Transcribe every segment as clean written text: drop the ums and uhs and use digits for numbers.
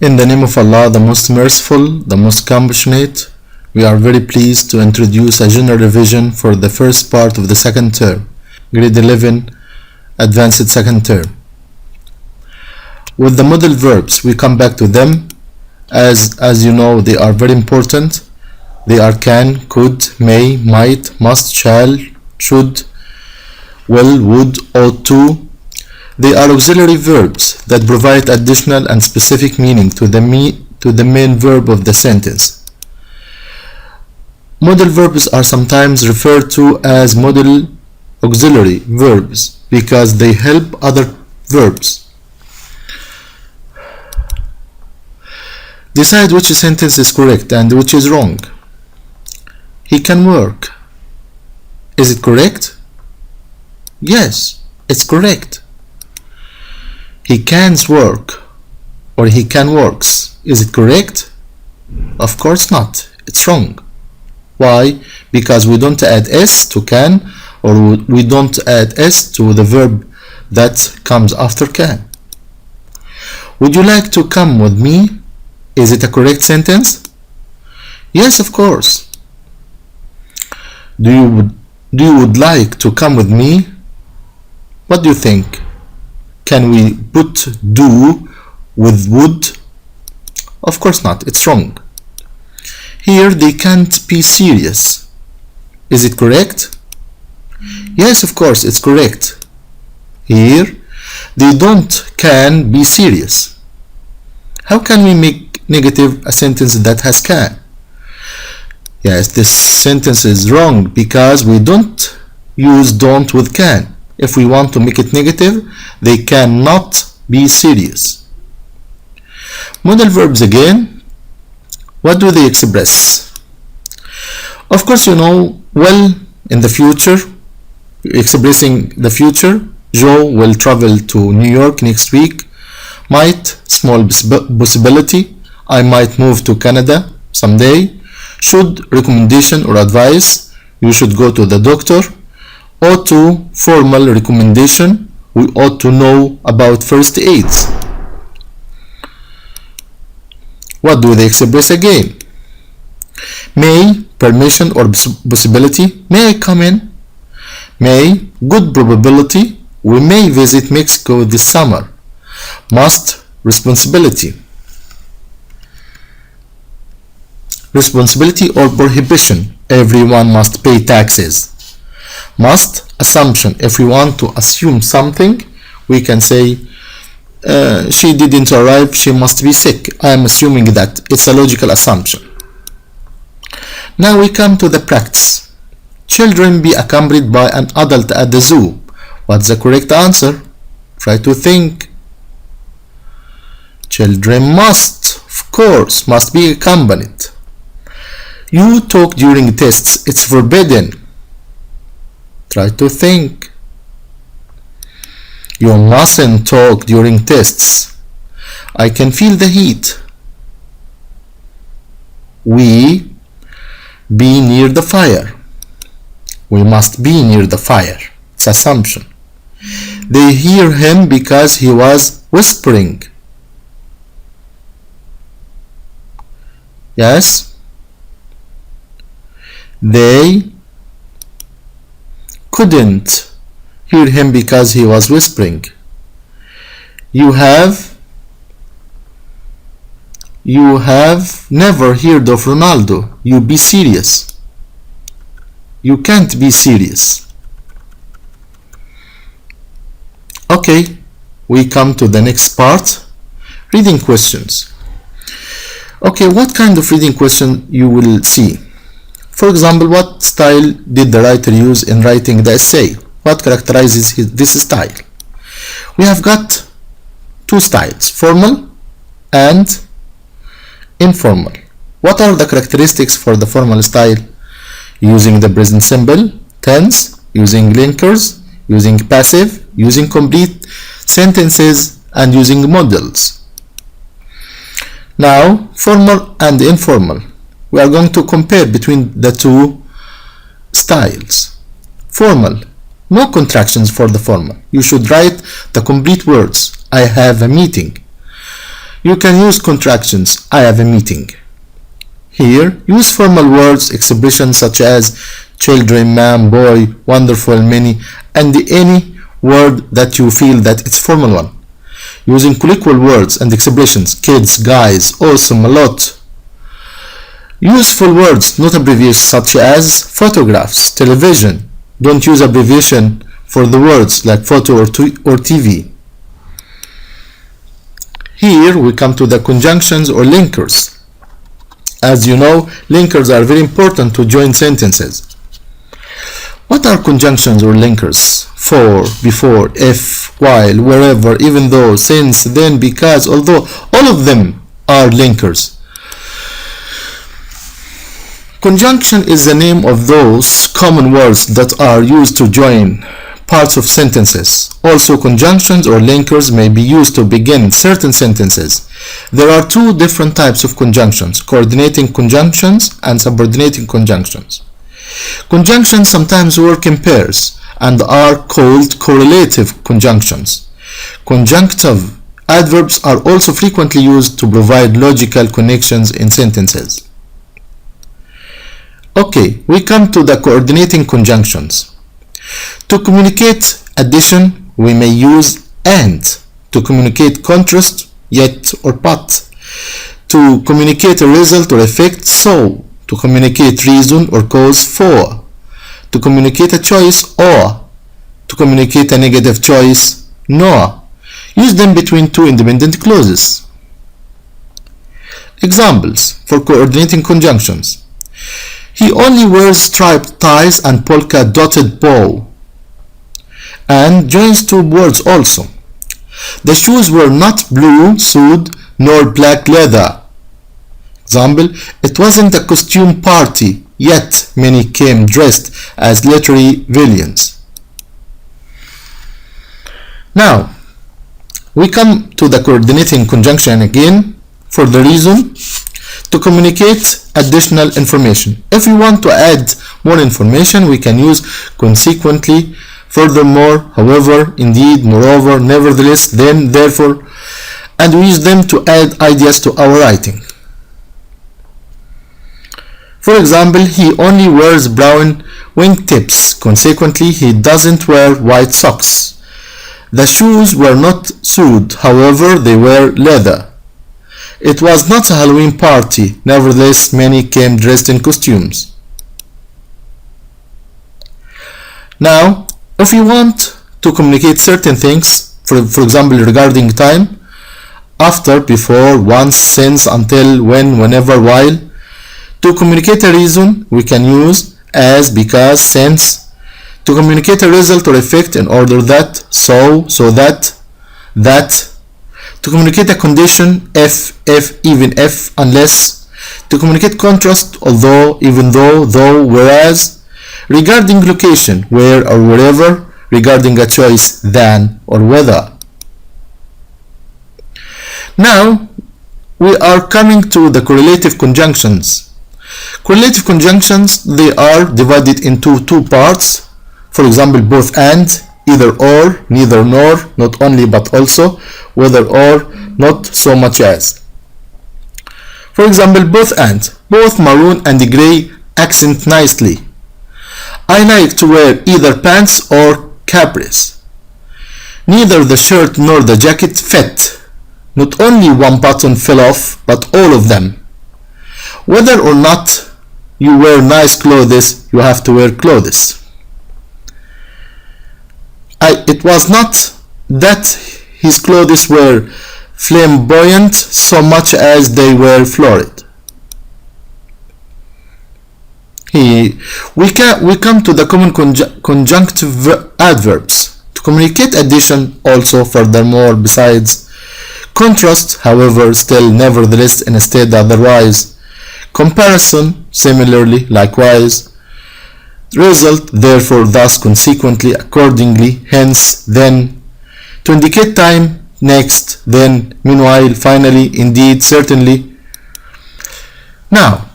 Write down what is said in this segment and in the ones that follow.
In the name of Allah, the most merciful, the most compassionate, we are very pleased to introduce a general revision for the first part of the second term, grade 11, advanced second term. With the modal verbs, we come back to them. As you know, they are very important. They are can, could, may, might, must, shall, should, will, would, ought to. They are auxiliary verbs that provide additional and specific meaning to the main verb of the sentence. Modal verbs are sometimes referred to as modal auxiliary verbs because they help other verbs. Decide which sentence is correct and which is wrong. He can work. Is it correct? Yes, it's correct. He can's work or he can works. Is it correct? Of course not. It's wrong. Why? Because we don't add s to can, or we don't add s to the verb that comes after can. Would you like to come with me? Is it a correct sentence? Yes, of course. Do you would like to come with me? What do you think? Can we put do with would? Of course not. It's wrong. Here they can't be serious. Is it correct? Yes, of course, it's correct. Here they can be serious. How can we make negative a sentence that has can? Yes, this sentence is wrong because we don't use don't with can. If we want to make it negative, they cannot be serious. Modal verbs again, what do they express? Of course, you know, well, in the future, expressing the future. Joe will travel to New York next week. Might, small possibility. I might move to Canada someday. Should, recommendation or advice. You should go to the doctor. Ought to, formal recommendation. We ought to know about first aids. What do they express again? May, permission or possibility. May I come in? May, good probability. We may visit Mexico this summer. Must, responsibility. Responsibility or prohibition. Everyone must pay taxes. Must, assumption. If we want to assume something, we can say she didn't arrive, she must be sick. I am assuming that. It's a logical assumption. Now we come to the practice. Children be accompanied by an adult at the zoo. What's the correct answer? Try to think. Children must, of course, must be accompanied. You talk during tests. It's forbidden. Try to think. You mustn't talk during tests. I can feel the heat. We be near the fire. We must be near the fire. It's assumption. They hear him because he was whispering. Yes. They couldn't hear him because he was whispering. You have never heard of Ronaldo. You be serious. You can't be serious. Okay, we come to the next part. Reading questions. Okay, what kind of reading question you will see? For example, what style did the writer use in writing the essay? What characterizes this style? We have got two styles, formal and informal. What are the characteristics for the formal style? Using the present simple, tense, using linkers, using passive, using complete sentences, and using modals. Now, formal and informal. We are going to compare between the two styles. Formal, no contractions for the formal. You should write the complete words. I have a meeting. You can use contractions. I have a meeting. Here, use formal words, expressions such as children, man, boy, wonderful, many, and any word that you feel that it's formal one. Using colloquial words and expressions, kids, guys, awesome, a lot. Useful words, not abbreviations, such as photographs, television. Don't use abbreviation for the words like photo or TV. Here we come to the conjunctions or linkers. As you know, linkers are very important to join sentences. What are conjunctions or linkers? For, before, if, while, wherever, even though, since, then, because, although, all of them are linkers. Conjunction is the name of those common words that are used to join parts of sentences. Also, conjunctions or linkers may be used to begin certain sentences. There are two different types of conjunctions: coordinating conjunctions and subordinating conjunctions. Conjunctions sometimes work in pairs and are called correlative conjunctions. Conjunctive adverbs are also frequently used to provide logical connections in sentences. Okay, we come to the coordinating conjunctions. To communicate addition, we may use and. To communicate contrast, yet or but. To communicate a result or effect, so. To communicate reason or cause, for. To communicate a choice, or. To communicate a negative choice, no. Use them between two independent clauses. Examples for coordinating conjunctions. He only wears striped ties and polka dotted bow. And joins two words also. The shoes were not blue suede nor black leather. Example, it wasn't a costume party, yet many came dressed as literary villains. Now, we come to the coordinating conjunction again for the reason to communicate additional information. If we want to add more information, we can use consequently, furthermore, however, indeed, moreover, nevertheless, then, therefore, and we use them to add ideas to our writing. For example, he only wears brown wingtips. Consequently, he doesn't wear white socks. The shoes were not suede, however, they were leather. It was not a Halloween party, nevertheless, many came dressed in costumes. Now, if you want to communicate certain things, for example, regarding time, after, before, once, since, until, when, whenever, while. To communicate a reason, we can use as, because, since. To communicate a result or effect, in order that, so that, that. To communicate a condition, if, even if, unless. To communicate contrast, although, even though, whereas. Regarding location, where or wherever. Regarding a choice, than or whether. Now, we are coming to the correlative conjunctions. Correlative conjunctions, they are divided into two parts. For example, both and, either or, neither nor, not only but also, whether or, not so much as. For example, both and, both maroon and gray accent nicely. I like to wear either pants or capris. Neither the shirt nor the jacket fit. Not only one button fell off, but all of them. Whether or not you wear nice clothes, you have to wear clothes. It was not that his clothes were flamboyant so much as they were florid. We come to the common conjunctive adverbs. To communicate addition also, furthermore, besides. Contrast, however, still, nevertheless, instead, otherwise. Comparison, similarly, likewise. Result, therefore, thus, consequently, accordingly, hence, then. To indicate time, next, then, meanwhile, finally, indeed, certainly. Now,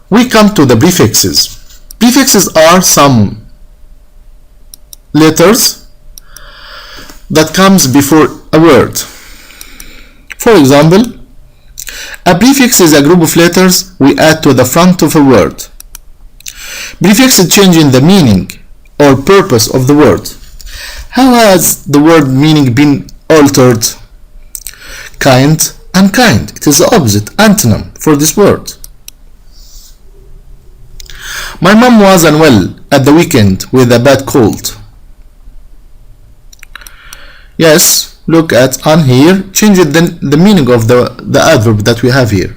we come to the prefixes. Prefixes are some letters that comes before a word. For example, a prefix is a group of letters we add to the front of a word. Prefixes change in the meaning or purpose of the word. How has the word meaning been altered? Kind and kind. It is the opposite, antonym for this word. My mom was unwell at the weekend with a bad cold. Yes, look at on here, change the meaning of the adverb that we have here.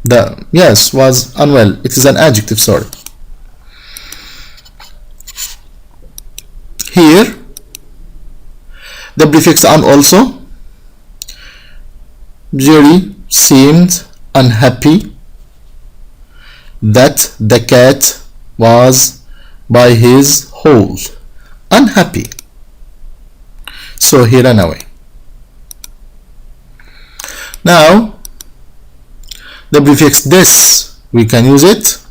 The yes was unwell. It is an adjective, sorry. Here, the prefix an also. Jerry seemed unhappy that the cat was by his hole. Unhappy. So here and away. Now, the prefix this, we can use it.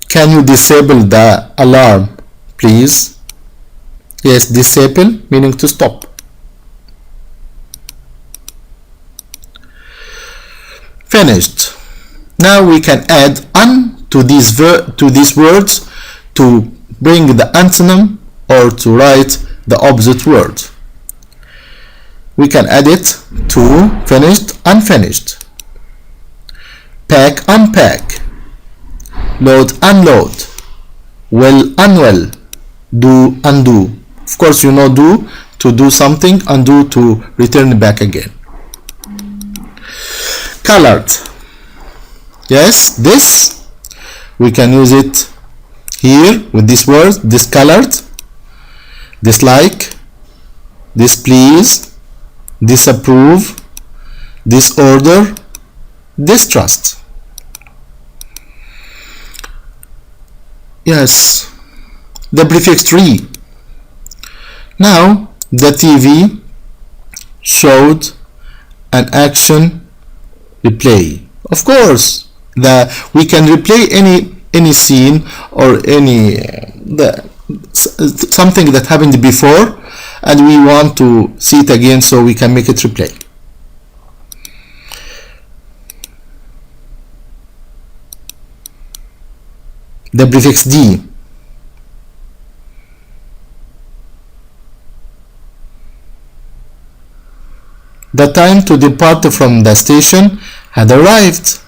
Can you disable the alarm, please? Yes, disable meaning to stop. Finished. Now we can add un to these words to bring the antonym or to write the opposite word. We can add it to finished, unfinished. Pack, unpack. Load, unload. Well, unwell. Do, undo. Of course, you know do to do something, undo to return back again. Colored. Yes, this we can use it here with this word, discolored, dislike, displease, disapprove, disorder, distrust. Yes, the prefix tree. Now the TV showed an action replay. Of course, we can replay any scene or any something that happened before, and we want to see it again, so we can make it replay. The prefix D. The time to depart from the station had arrived.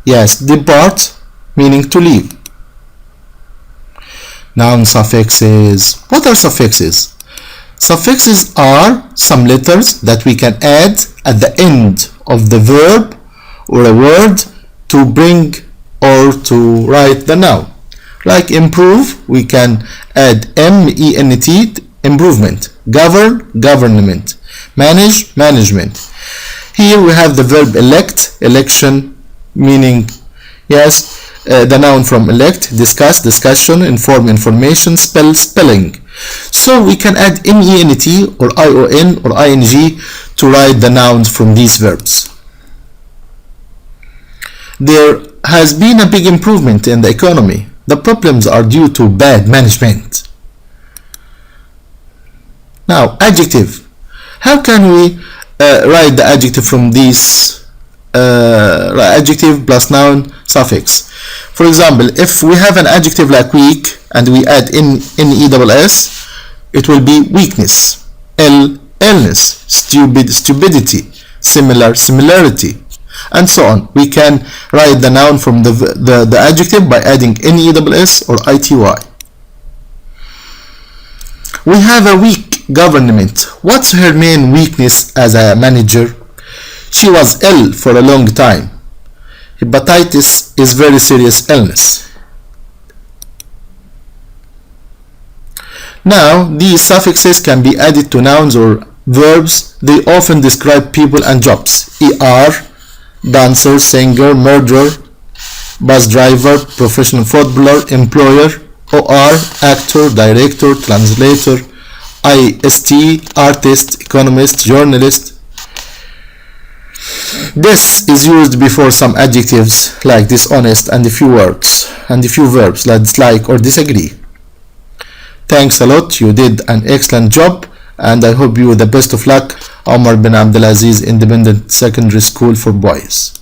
Yes, depart meaning to leave. Noun suffixes. What are suffixes? Suffixes are some letters that we can add at the end of the verb or a word to bring or to write the noun. Like improve, we can add M-E-N-T, improvement. Govern, government. Manage, management. Here we have the verb elect, election, meaning yes, the noun from elect, discuss, discussion, inform, information, spell, spelling. So we can add ment or ion or ing to write the nouns from these verbs. There has been a big improvement in the economy. The problems are due to bad management. Now, adjective. How can we write the adjective from these adjective plus noun suffix? For example, if we have an adjective like weak and we add NESS, it will be weakness, illness, stupidity, similarity, and so on. We can write the noun from the adjective by adding NESS or ITY. We have a weak government. What's her main weakness as a manager? She was ill for a long time. Hepatitis is very serious illness. Now, these suffixes can be added to nouns or verbs. They often describe people and jobs. ER, dancer, singer, murderer, bus driver, professional footballer, employer. OR, actor, director, translator. IST, artist, economist, journalist. This is used before some adjectives like dishonest and a few words and a few verbs like dislike or disagree. Thanks a lot, you did an excellent job and I hope you the best of luck. Omar bin Abdulaziz Independent Secondary School for Boys.